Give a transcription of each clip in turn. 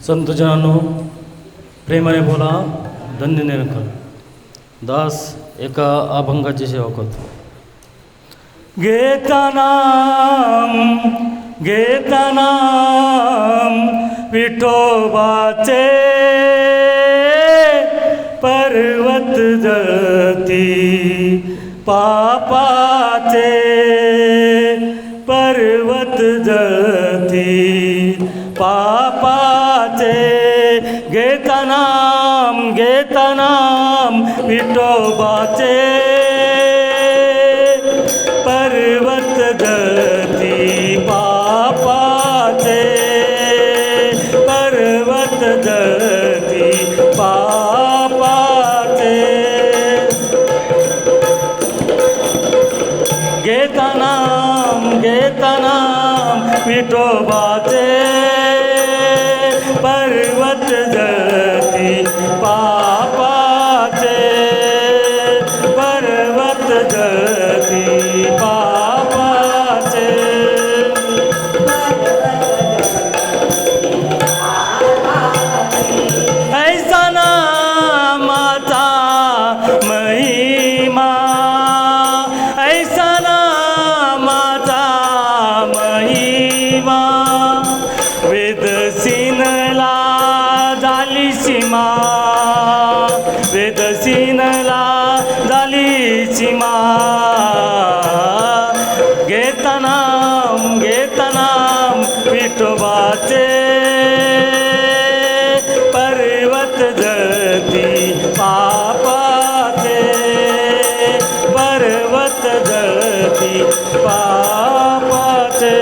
संतजनांनो, प्रेमाने बोला, धन्य निरंकार. दास एका अभंगाची सेवा करतो. घेताना विठोबाचे पर्वत जळती, पापाचे पर्वत जळती, पापाचे. घेताना विठोबाचे पर्वत जळती, पापाचे पर्वत जळती, पापाचे. घेताना विठोबाचे पर्वत जळती, पापाचे पर्वत जळती, पापाचे. ऐसा नामाचा महिमा, ऐसा नामाचा महिमा, वेदसीनला झाली सीमा, वेदसीनला झाली सीमा. घेताना विठोबाचे पर्वत जळती, पापाचे पर्वत जळती, पापाचे.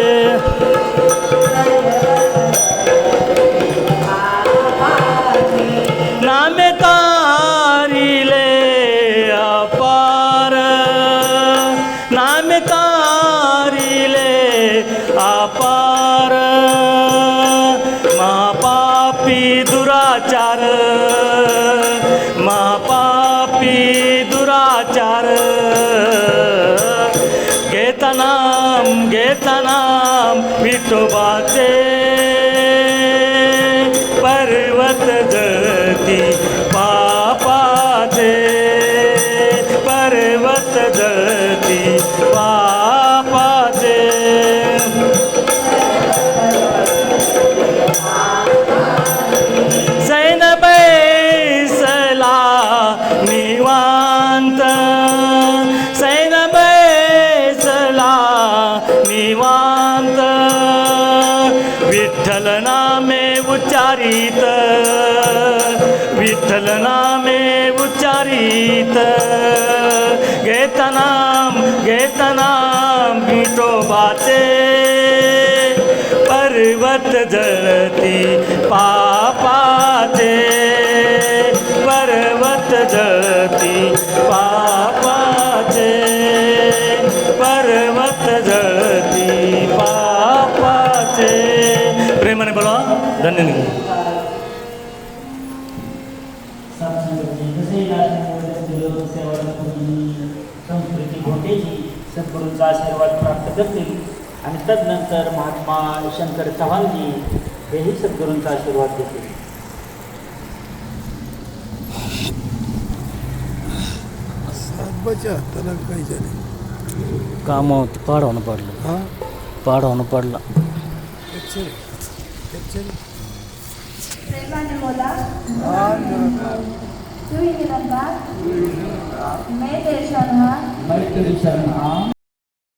नामे तारिले अपार, नामे तारिले अपार, महापापी दुराचार, महापापी दुराचार. घेताना विठोबाचे पर्वत जळती, पापाचे पर्वत जळती, पापाचे. सैन बैसला निवांत, सैन बैसला निवांत, विठ्ठल नामे उच्चारित, विठ्ठल नामे उच्चारित. घेताना विठोबाचे पर्वत जळती, पापाचे पर्वत जळती, पापाचे पर्वत जळती, पापाचे. प्रेमाने बोला, धन्य निरंकार. संस्कृती घोटेजी सद्गुरूंचा आशीर्वाद प्राप्त करतील आणि तदनंतर महात्मा शंकर चव्हाणजी हेही सद्गुरूंचा आशीर्वाद देतील. काम पाडवणं पडलं, पाडवणं पडलं. प्रेमाने बोला, तू ही निरंकार, मैं तेरे शरण.